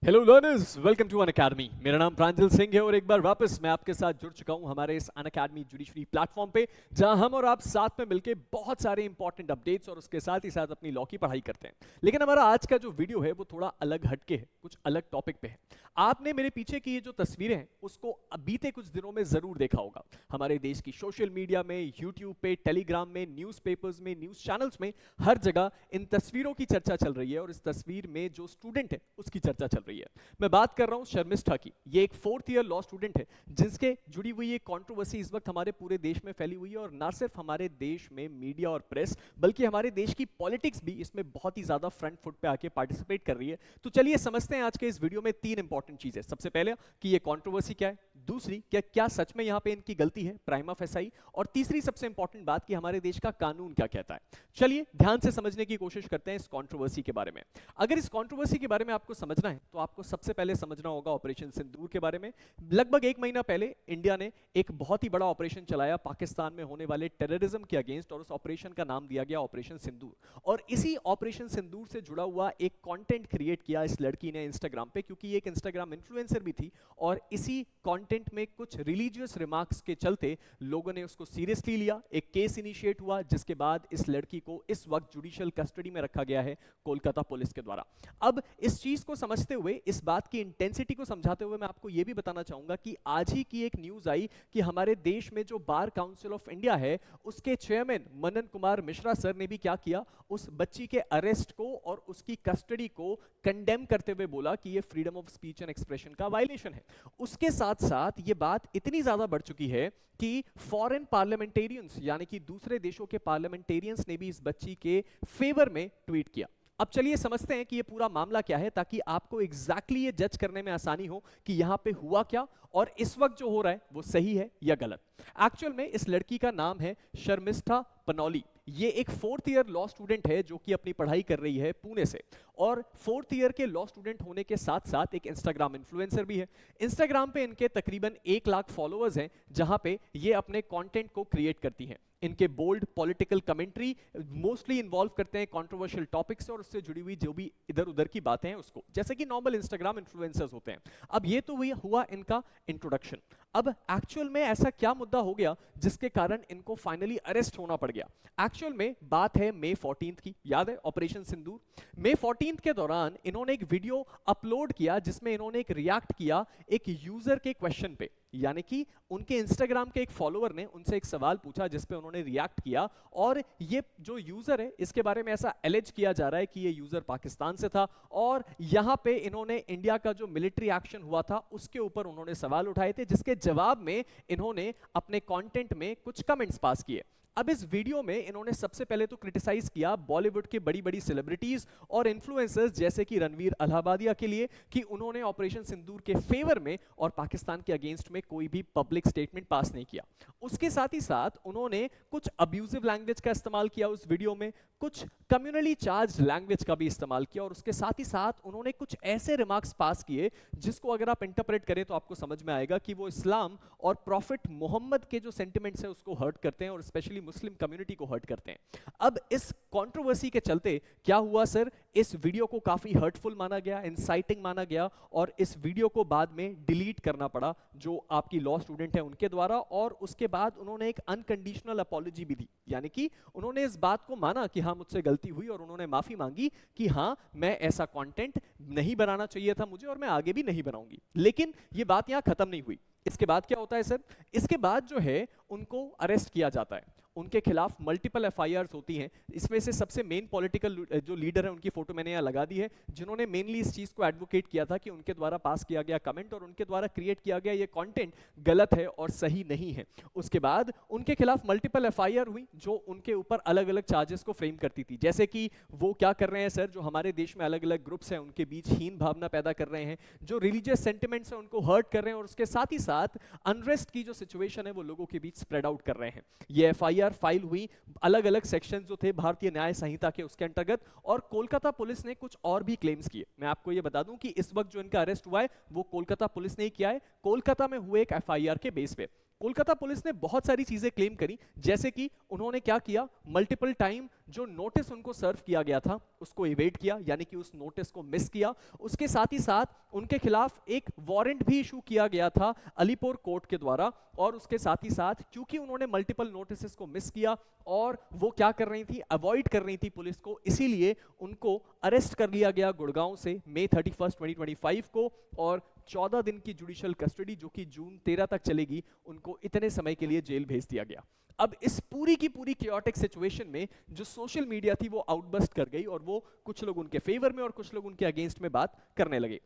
Hello learners, welcome to Unacademy. मेरा नाम प्रांजल सिंह है और एक बार वापस मैं आपके साथ जुड़ चुका हूं हमारे इस अनअकैडमी जुडिशरी प्लेटफॉर्म पे, जहां हम और आप साथ में मिलकर बहुत सारे इंपॉर्टेंट अपडेट्स और उसके साथ ही साथ अपनी लॉ की पढ़ाई करते हैं। लेकिन हमारा आज का जो वीडियो है वो थोड़ा अलग हटके है, कुछ अलग टॉपिक पे है। आपने मेरे पीछे की ये जो तस्वीरें हैं उसको बीते कुछ दिनों में जरूर देखा होगा। हमारे देश की सोशल मीडिया में, यूट्यूब पे, टेलीग्राम में, न्यूज़पेपर्स में, न्यूज़ चैनल्स में, हर जगह इन तस्वीरों की चर्चा चल रही है और इस तस्वीर में जो स्टूडेंट है उसकी चर्चा चल रही है। मैं बात कर रहा हूं शर्मिष्ठा की। ये एक 4th ईयर लॉ स्टूडेंट है जिसके जुड़ी हुई एक कंट्रोवर्सी इस वक्त हमारे पूरे देश में फैली हुई है, और ना सिर्फ हमारे देश में मीडिया और प्रेस बल्कि हमारे देश की पॉलिटिक्स भी इसमें बहुत ही ज्यादा फ्रंट फुट पे आके पार्टिसिपेट कर रही है। तो चलिए समझते हैं आज के इस वीडियो में 3 इंपॉर्टेंट चीजें। सबसे पहले कि ये कंट्रोवर्सी क्या है, दूसरी क्या सच में यहां पे इनकी गलती है, प्राइमा फेसाई, और तीसरी सबसे इंपॉर्टेंट बात कि हमारे देश का कानून क्या कहता है। चलिए ध्यान से समझने की कोशिश करते हैं इस कंट्रोवर्सी के बारे में। अगर इस कंट्रोवर्सी के बारे में आपको समझना है तो आपको सबसे पहले समझना होगा ऑपरेशन सिंदूर के बारे में। लगभग 1 महीना पहले इंडिया ने एक बहुत ही बड़ा ऑपरेशन चलाया पाकिस्तान में होने वाले टेररिज्म के अगेंस्ट, और उस ऑपरेशन का नाम दिया गया ऑपरेशन सिंदूर। और इसी ऑपरेशन सिंदूर से जुड़ा हुआ एक कंटेंट क्रिएट किया इस लड़की ने इंस्टाग्राम पे, क्योंकि ये एक इंस्टाग्राम इन्फ्लुएंसर भी थी, और इसी कंटेंट में कुछ रिलीजियस रिमार्क्स के चलते लोगों ने उसको सीरियसली लिया। एक केस इनिशिएट हुआ जिसके बाद इस लड़की को इस वक्त जुडिशियल कस्टडी में रखा गया है कोलकाता पुलिस के द्वारा। अब इस चीज को समझते हुए, इस बात की इंटेंसिटी को समझाते हुए मैं आपको यह भी बताना चाहूंगा कि आज ही की एक न्यूज आई कि हमारे देश में जो बार काउंसिल ऑफ इंडिया है उसके चेयरमैन मनन कुमार मिश्रा सर ने भी क्या किया, उस बच्ची के अरेस्ट को और उसकी कस्टडी को कंडेम करते हुए बोला कि यह freedom of speech and expression का वायलेशन है। उसके साथ साथ यह बात इतनी ज्यादा बढ़ चुकी है कि फॉरेन पार्लियामेंटेरियंस यानी कि दूसरे देशों के पार्लियामेंटेरियंस ने भी इस बच्ची के फेवर में ट्वीट किया। अब चलिए समझते हैं कि ये पूरा मामला क्या है, ताकि आपको एग्जैक्टली ये जज करने में आसानी हो कि यहां पे हुआ क्या और इस वक्त जो हो रहा है वो सही है या गलत। एक्चुअल में इस लड़की का नाम है शर्मिष्ठा पनौली। ये एक 4th ईयर लॉ स्टूडेंट है जो कि अपनी पढ़ाई कर रही है पुणे से, और 4th ईयर के लॉ स्टूडेंट होने के साथ साथ एक इंस्टाग्राम इन्फ्लुएंसर भी है। इंस्टाग्राम पे इनके तकरीबन 1 लाख फॉलोअर्स हैं, जहां पे ये अपने कंटेंट को क्रिएट करती हैं। इनके bold political commentary mostly involve करते हैं कंट्रोवर्शियल टॉपिक्स और उससे जुड़ी हुई जो भी इधर उधर की बातें हैं उसको, जैसे कि नॉर्मल इंस्टाग्राम इन्फ्लुएंसर्स होते हैं। अब ये तो हुआ इनका इंट्रोडक्शन। अब एक्चुअल में ऐसा क्या मुद्दा हो गया जिसके कारण इनको फाइनली अरेस्ट होना पड़ गया। एक्चुअल में बात है मई 14 की, याद है ऑपरेशन सिंदूर। मई 14 के दौरान इन्होंने एक वीडियो अपलोड किया जिसमें इन्होंने एक रिएक्ट किया एक यूजर के क्वेश्चन पे, यानी कि उनके इंस्टाग्राम के एक फॉलोअर ने उनसे एक सवाल पूछा जिस पे उन्होंने रिएक्ट किया, और ये जो यूजर है इसके बारे में ऐसा एलिज किया जा रहा है कि ये यूजर पाकिस्तान से था, और यहां पे इन्होंने इंडिया का जो मिलिट्री एक्शन हुआ था उसके ऊपर उन्होंने सवाल उठाए थे, जिसके जवाब में इन्होंने अपने कंटेंट में कुछ कमेंट्स पास किए। अब इस वीडियो में इन्होंने सबसे पहले तो क्रिटिसाइज किया बॉलीवुड के बड़ी बड़ी सेलिब्रिटीज और इन्फ्लुएंसर्स जैसे कि रणवीर अलाहाबादिया के लिए कि उन्होंने ऑपरेशन सिंदूर के फेवर में और पाकिस्तान के अगेंस्ट में कोई भी पब्लिक स्टेटमेंट पास नहीं किया। उसके साथ ही साथ उन्होंने कुछ अब्यूजिव लैंग्वेज का इस्तेमाल किया उस वीडियो में, कुछ कम्युनली चार्ज लैंग्वेज का भी इस्तेमाल किया, और उसके साथ ही साथ उन्होंने कुछ ऐसे रिमार्क्स पास किए जिसको अगर आप इंटरप्रेट करें तो आपको समझ में आएगा कि वो इस्लाम और प्रॉफिट मोहम्मद के जो सेंटिमेंट्स है उसको हर्ट करते हैं, और स्पेशली मुस्लिम कम्युनिटी को हर्ट करते हैं। अब इस कंट्रोवर्सी के चलते क्या हुआ सर, इस वीडियो को काफी हर्टफुल माना गया, इंसाइटिंग माना गया, और इस वीडियो को बाद में डिलीट करना पड़ा जो आपकी लॉ स्टूडेंट है उनके द्वारा, और उसके बाद उन्होंने एक अनकंडीशनल अपॉलॉजी भी दी, यानी कि उन्होंने इस बात को माना कि हाँ मुझसे गलती हुई, और उन्होंने माफी मांगी कि हाँ मैं ऐसा कंटेंट नहीं बनाना चाहिए था मुझे और मैं आगे भी नहीं बनाऊंगी। लेकिन ये बात यहां खत्म नहीं हुई। इसके बाद क्या होता है सर, इसके बाद जो है उनको अरेस्ट किया जाता है, उनके खिलाफ मल्टीपल एफआईआर्स होती हैं। इसमें से सबसे मेन पॉलिटिकल जो लीडर है उनकी फोटो मैंने यहाँ लगा दी है, जिन्होंने मेनली इस चीज को एडवोकेट किया था कि उनके द्वारा पास किया गया कमेंट और उनके द्वारा क्रिएट किया गया ये कंटेंट गलत है और सही नहीं है। उसके बाद उनके खिलाफ मल्टीपल एफआईआर हुई जो उनके ऊपर अलग अलग चार्जेस को फ्रेम करती थी, जैसे कि वो क्या कर रहे हैं सर, जो हमारे देश में अलग अलग ग्रुप्स हैं उनके बीच हीन भावना पैदा कर रहे हैं, जो रिलीजियस सेंटिमेंट्स हैं उनको हर्ट कर रहे हैं, और उसके साथ ही साथ अनरेस्ट की जो सिचुएशन है वो लोगों के बीच स्प्रेड आउट कर रहे हैं। ये एफआईआर फाइल हुई अलग अलग सेक्शन जो थे भारतीय न्याय संहिता के उसके अंतर्गत, और कोलकाता पुलिस ने कुछ और भी क्लेम्स किए। मैं आपको ये बता दूं कि इस वक्त जो इनका अरेस्ट हुआ है वो कोलकाता पुलिस ने ही किया है, कोलकाता में हुए एक एफआईआर के बेस पे। कोलकाता पुलिस ने बहुत सारी चीजें क्लेम करी, जैसे कि उन्होंने क्या किया, मल्टीपल टाइम जो नोटिस उनको सर्व किया गया था उसको इवेड किया, यानी कि उस नोटिस को मिस किया। उसके साथ ही साथ उनके खिलाफ एक वारंट भी इशू किया गया था अलीपुर कोर्ट के द्वारा, और उसके साथ ही साथ क्योंकि उन्होंने मल्टीपल नोटिस को मिस किया और वो क्या कर रही थी, अवॉइड कर रही थी पुलिस को, इसीलिए उनको अरेस्ट कर लिया गया गुड़गांव से मई 31, 2025 को, और 14 दिन की जुडिशियल कस्टडी जो कि जून 13 तक चलेगी, उनको इतने समय के लिए जेल भेज दिया गया। अब इस पूरी की पूरी chaotic सिचुएशन में जो सोशल मीडिया थी वो आउटबस्ट कर गई, और वो कुछ लोग उनके फेवर में और कुछ लोग उनके अगेंस्ट में बात करने लगे।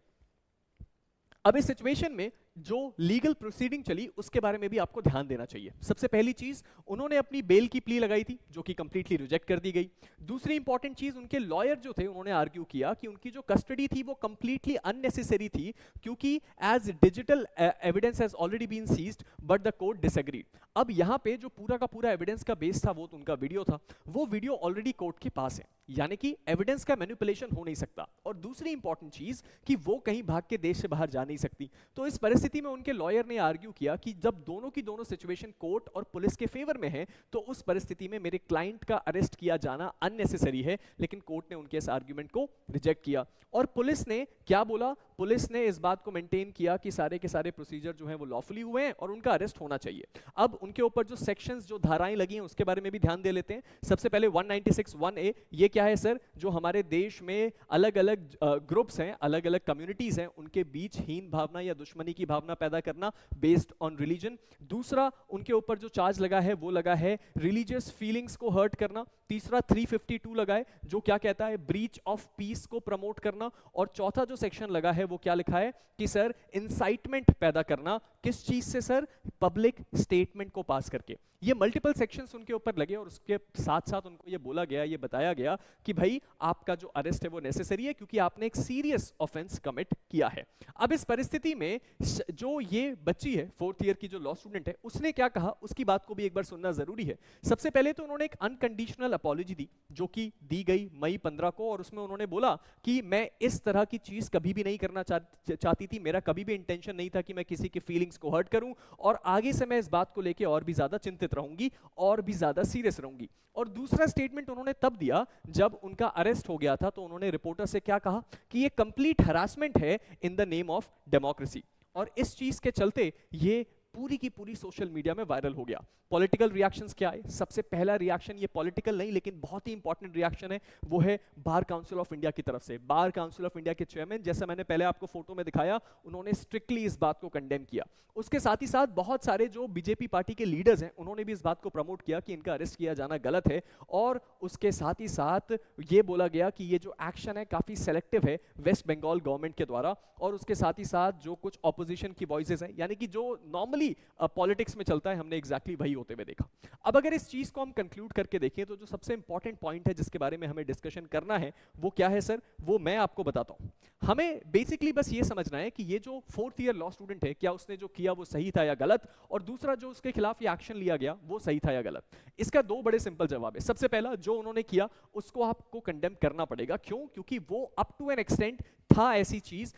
अब इस सिचुएशन में जो लीगल प्रोसीडिंग चली उसके बारे में भी आपको ध्यान देना चाहिए। सबसे पहली चीज, उन्होंने अपनी बेल की प्ली लगाई थी जो कि कंप्लीटली रिजेक्ट कर दी गई। दूसरी इंपॉर्टेंट चीज, उनके लॉयर जो थे उन्होंने आर्ग्यू किया कि उनकी जो कस्टडी थी वो कंप्लीटली अननेसेसरी थी, क्योंकि as digital evidence has already been seized but the court disagreed. अब यहाँ पे जो पूरा का पूरा एविडेंस का बेस था वो तो उनका वीडियो था, वो वीडियो ऑलरेडी कोर्ट के पास है, यानी कि एविडेंस का मैनिपुलेशन हो नहीं सकता। और दूसरी इंपॉर्टेंट चीज कि वो कहीं भाग के देश से बाहर जा नहीं सकती। तो इस परिस्थिति में उनके लॉयर ने आर्ग्यू किया कि जब दोनों की दोनों सिचुएशन कोर्ट और पुलिस के फेवर में है, तो उस परिस्थिति में मेरे क्लाइंट का अरेस्ट किया जाना अननेसेसरी है। लेकिन कोर्ट ने उनके इस आर्ग्यूमेंट को रिजेक्ट किया। और पुलिस ने क्या बोला, पुलिस ने इस बात को मेंटेन किया कि सारे के सारे प्रोसीजर जो हैं वो लॉफुली हुए हैं और उनका अरेस्ट होना चाहिए। अब उनके ऊपर जो सेक्शंस, जो धाराएं लगी हैं उसके बारे में भी ध्यान दे लेते हैं। सबसे पहले 196(1)(a), ये क्या है सर, जो हमारे देश में अलग अलग ग्रुप्स हैं, अलग अलग कम्युनिटीज हैं, उनके बीच हीन भावना या दुश्मनी की भावना पैदा करना बेस्ड ऑन रिलीजन। दूसरा उनके ऊपर जो चार्ज लगा है वो लगा है रिलीजियस फीलिंग्स को हर्ट करना। तीसरा 352 लगा है जो क्या कहता है, ब्रीच ऑफ पीस को प्रमोट करना। और चौथा जो सेक्शन लगा है वो क्या लिखा है कि सर इंसाइटमेंट पैदा करना। किस चीज से सर, पब्लिक स्टेटमेंट को पास करके। ये मल्टीपल सेक्शंस उनके ऊपर लगे और उसके साथ साथ उनको ये बोला गया, ये बताया गया कि भाई आपका जो अरेस्ट है वो नेसेसरी है क्योंकि आपने एक सीरियस ऑफेंस कमिट किया है। अब इस परिस्थिति में जो ये बच्ची है, 4th ईयर की जो लॉ स्टूडेंट है, उसने क्या कहा उसकी बात को भी एक बार सुनना जरूरी है। सबसे पहले तो उन्होंने एक अनकंडीशनल अपॉलॉजी दी जो कि दी गई मई 15 को, और उसमें उन्होंने बोला कि मैं इस तरह की चीज कभी भी नहीं करना चाहती थी, मेरा कभी भी इंटेंशन नहीं था कि मैं किसी की फीलिंग्स को हर्ट करूं, और आगे से मैं इस बात को लेकर और भी ज्यादा चिंतित रहूंगी और भी ज्यादा सीरियस रहूंगी। और दूसरा स्टेटमेंट उन्होंने तब दिया जब उनका अरेस्ट हो गया था, तो उन्होंने रिपोर्टर से क्या कहा कि ये कंप्लीट हरासमेंट है in the name of democracy. और इस चीज के चलते ये पूरी की पूरी सोशल मीडिया में वायरल हो गया। पॉलिटिकल रिएक्शंस क्या है, सबसे पहला रिएक्शन, ये पॉलिटिकल नहीं लेकिन बहुत ही इंपॉर्टेंट रिएक्शन है, वो है बार काउंसिल ऑफ इंडिया की तरफ से। बार काउंसिल ऑफ इंडिया के चेयरमैन, जैसा मैंने पहले आपको फोटो में दिखाया, उन्होंने स्ट्रिक्टली इस बात को कंडेम किया। उसके साथ ही साथ बहुत सारे जो बीजेपी पार्टी के लीडर्स हैं उन्होंने भी इस बात को प्रमोट किया कि इनका अरेस्ट किया जाना गलत है। और उसके साथ ही साथ ये बोला गया कि ये जो एक्शन है काफी सेलेक्टिव है वेस्ट बंगाल गवर्नमेंट के द्वारा। और उसके साथ ही साथ जो कुछ ऑपोजिशन की वॉइसेस हैं, यानी कि जो नॉर्मली पॉलिटिक्स में चलता है, हमने एग्जैक्टली वही होते हुए देखा। अब अगर इस चीज को हम कंक्लूड करके देखें तो जो सबसे इंपॉर्टेंट पॉइंट है जिसके बारे में हमें डिस्कशन करना है वो क्या है सर, वो मैं आपको बताता हूं। हमें बेसिकली बस ये समझना है कि ये जो 4th ईयर लॉ स्टूडेंट है, क्या उसने जो किया वो सही था या गलत, और दूसरा जो उसके खिलाफ ये एक्शन लिया गया वो सही था या गलत। इसका दो बड़े सिंपल जवाब है। सबसे पहला, जो उन्होंने किया उसको आपको कंडेम करना पड़ेगा। क्यों? क्योंकि वो अप टू एन एक्सटेंट था ऐसी चीज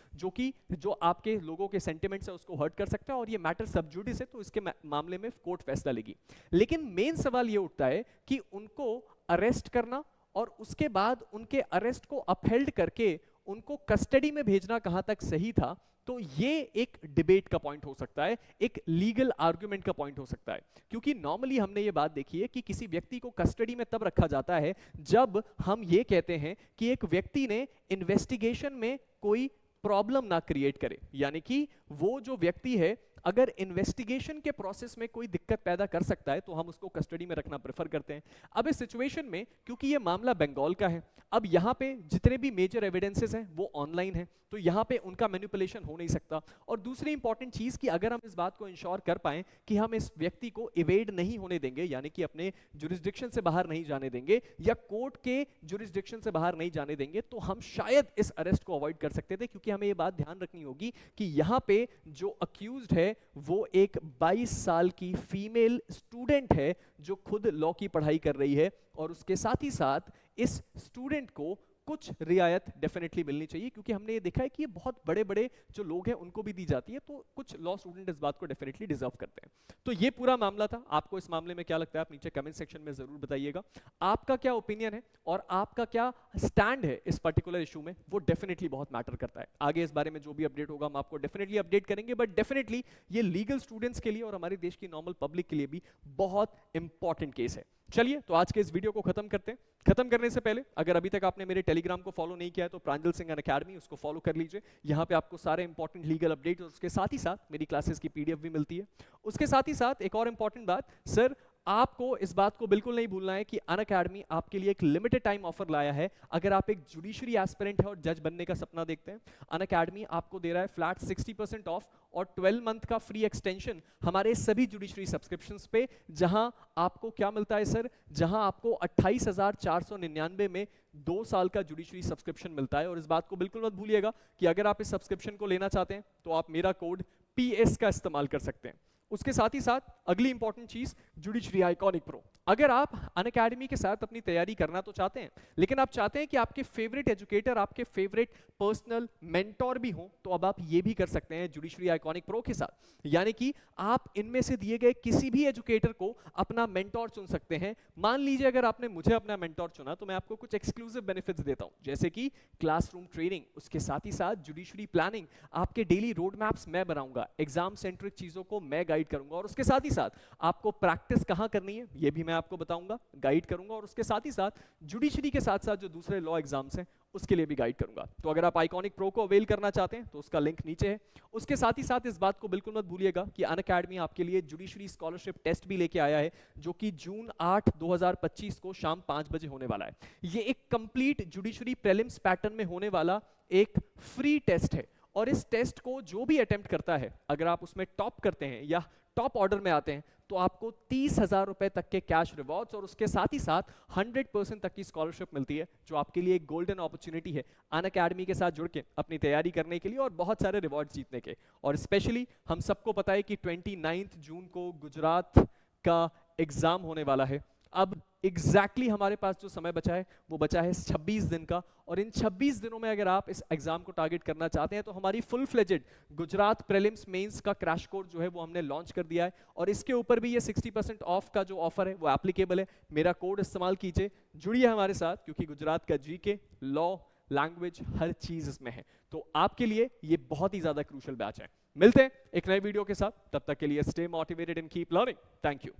जो आपके लोगों के सेंटिमेंट्स है उसको हर्ट कर सकता है, और ये मैटर सब जुडिस है, तो इसके मामले में कोर्ट फैसला लेगी। लेकिन मेन सवाल ये उठता है कि उनको अरेस्ट करना और उसके बाद उनके अरेस्ट को अपहेल्ड करके उनको कस्टडी में भेजना कहां तक सही था। तो ये एक डिबेट का पॉइंट हो सकता है, एक लीगल आर्गुमेंट का पॉइंट हो सकता है। क्योंकि नॉर्मली हमने ये बात देखी है कि किसी व्यक्ति को कस्टडी में तब रखा जाता है जब हम ये कहते हैं कि एक व्यक्ति ने इन्वेस्टिगेशन में कोई प्रॉब्लम ना क्रिएट करे, यानी कि वो जो व्यक्ति है अगर इन्वेस्टिगेशन के प्रोसेस में कोई दिक्कत पैदा कर सकता है तो हम उसको कस्टडी में रखना प्रेफर करते हैं। अब इस सिचुएशन में क्योंकि ये मामला बंगाल का है, अब यहाँ पे जितने भी मेजर एविडेंसेस हैं वो ऑनलाइन हैं, तो यहाँ पे उनका मैनिपुलेशन हो नहीं सकता। और दूसरी इंपॉर्टेंट चीज कि अगर हम इस बात को इंश्योर कर पाएं कि हम इस व्यक्ति को इवेड नहीं होने देंगे, यानी कि अपने जुरिस्डिक्शन से बाहर नहीं जाने देंगे या कोर्ट के जुरिस्डिक्शन से बाहर नहीं जाने देंगे, तो हम शायद इस अरेस्ट को अवॉइड कर सकते थे। क्योंकि हमें ये बात ध्यान रखनी होगी कि यहाँ पे जो अक्यूज्ड है वो एक 22 साल की फीमेल स्टूडेंट है जो खुद लॉ की पढ़ाई कर रही है, और उसके साथ ही साथ इस स्टूडेंट को कुछ रियायत डेफिनेटली मिलनी चाहिए, क्योंकि हमने ये देखा है कि ये बहुत बड़े बड़े जो लोग हैं उनको भी दी जाती है, तो कुछ लॉ स्टूडेंट इस बात को डेफिनेटली डिजर्व करते हैं। तो ये पूरा मामला था। आपको इस मामले में क्या लगता है आप नीचे कमेंट सेक्शन में जरूर बताइएगा। आपका क्या ओपिनियन है और आपका क्या स्टैंड है इस पर्टिकुलर इशू में, वो डेफिनेटली बहुत मैटर करता है। आगे इस बारे में जो भी अपडेट होगा हम आपको डेफिनेटली अपडेट करेंगे, बट डेफिनेटली ये लीगल स्टूडेंट्स के लिए और हमारे देश की नॉर्मल पब्लिक के लिए भी बहुत इंपॉर्टेंट केस है। चलिए तो आज के इस वीडियो को खत्म करते हैं। खत्म करने से पहले अगर अभी तक आपने मेरे टेलीग्राम को फॉलो नहीं किया है तो प्रांजल सिंह अनअकैडमी उसको फॉलो कर लीजिए। यहाँ पे आपको सारे इंपॉर्टेंट लीगल अपडेट्स और उसके साथ ही साथ मेरी क्लासेस की पीडीएफ भी मिलती है। उसके साथ ही साथ एक और इंपॉर्टेंट बात, सर आपको इस बात को बिल्कुल नहीं भूलना है कि अनअकैडमी आपके लिए एक लिमिटेड टाइम ऑफर लाया है। अगर आप एक जुडिशरी एस्पिरेंट है और जज बनने का सपना देखते हैं, अनअकैडमी आपको दे रहा है फ्लैट 60% ऑफ और 12 मंथ का फ्री एक्सटेंशन हमारे सभी जुडिशरी सब्सक्रिप्शंस पे, जहां आपको क्या मिलता है सर, जहां आपको 28,499 में 2 साल का जुडिशरी सब्सक्रिप्शन मिलता है। और इस बात को बिल्कुल मत भूलिएगा कि अगर आप इस सब्सक्रिप्शन को लेना चाहते हैं तो आप मेरा कोड PS का इस्तेमाल कर सकते हैं। उसके साथ ही साथ अगली इंपॉर्टेंट चीज, जुडिशरी आइकॉनिक प्रो। अगर आप अनअकैडमी के साथ अपनी तैयारी करना तो चाहते हैं, लेकिन आप चाहते हैं कि आपके फेवरेट एजुकेटर, आपके फेवरेट पर्सनल मेंटोर भी हों, तो अब आप ये भी कर सकते हैं जुडिशरी आइकॉनिक प्रो के साथ। यानी कि आप इनमें से दिए गए किसी भी एजुकेटर को अपना मेंटोर चुन सकते हैं। मान लीजिए अगर आपने मुझे अपना मेंटोर चुना तो मैं आपको कुछ एक्सक्लूसिव बेनिफिट्स देता हूं, जैसे कि क्लासरूम ट्रेनिंग, उसके साथ ही साथ जुडिशरी प्लानिंग, आपके डेली रोड मैप्स मैं बनाऊंगा, एग्जाम सेंट्रिक चीजों को मैं गाइड करूंगा, और उसके साथ ही साथ आपको प्रैक्टिस कहां करनी है ये भी मैं आपको बताऊंगा, गाइड करूंगा, और उसके साथ ही साथ जुडिशरी के साथ साथ जो दूसरे लॉ एग्जाम्स हैं उसके लिए भी गाइड करूंगा। तो अगर आप आइकॉनिक प्रो को अवेल करना चाहते हैं तो उसका लिंक नीचे है। उसके साथ ही साथ इस बात को बिल्कुल मत भूलिएगा कि अनअकैडमी आपके लिए जुडिशरी स्कॉलरशिप टेस्ट भी लेके आया है, जो कि जून 8, 2025 को शाम 5 बजे होने वाला है। ये एक कंप्लीट जुडिशरी प्रीलिम्स पैटर्न में होने वाला एक फ्री टेस्ट है, और इस टेस्ट को जो भी अटेम्प्ट करता है, अगर आप उसमें टॉप करते हैं या टॉप ऑर्डर में आते हैं, तो आपको 30,000 रुपए तक के कैश रिवॉर्ड्स और उसके साथ ही साथ 100% तक की स्कॉलरशिप मिलती है, जो आपके लिए एक गोल्डन अपॉर्चुनिटी है अनअकैडमी के साथ जुड़ के अपनी तैयारी करने के लिए और बहुत सारे रिवॉर्ड जीतने के। और स्पेशली हम सबको पता है कि 29 जून को गुजरात का एग्जाम होने वाला है। अब एग्जैक्टली हमारे पास जो समय बचा है वो बचा है 26 दिन का, और इन 26 दिनों में अगर आप इस एग्जाम को टारगेट करना चाहते हैं तो हमारी full fledged Gujarat prelims mains का क्रैश कोर्स जो है वो हमने लॉन्च कर दिया है, और इसके ऊपर भी ये 60% ऑफ का जो ऑफर है वो एप्लीकेबल है। मेरा कोड इस्तेमाल कीजिए, जुड़िए हमारे साथ, क्योंकि गुजरात का जीके, लॉ, लैंग्वेज, हर चीज इसमें है। तो आपके लिए ये बहुत ही ज्यादा क्रूशियल बैच है। मिलते हैं एक नए वीडियो के साथ, तब तक के लिए stay motivated and keep learning. Thank you.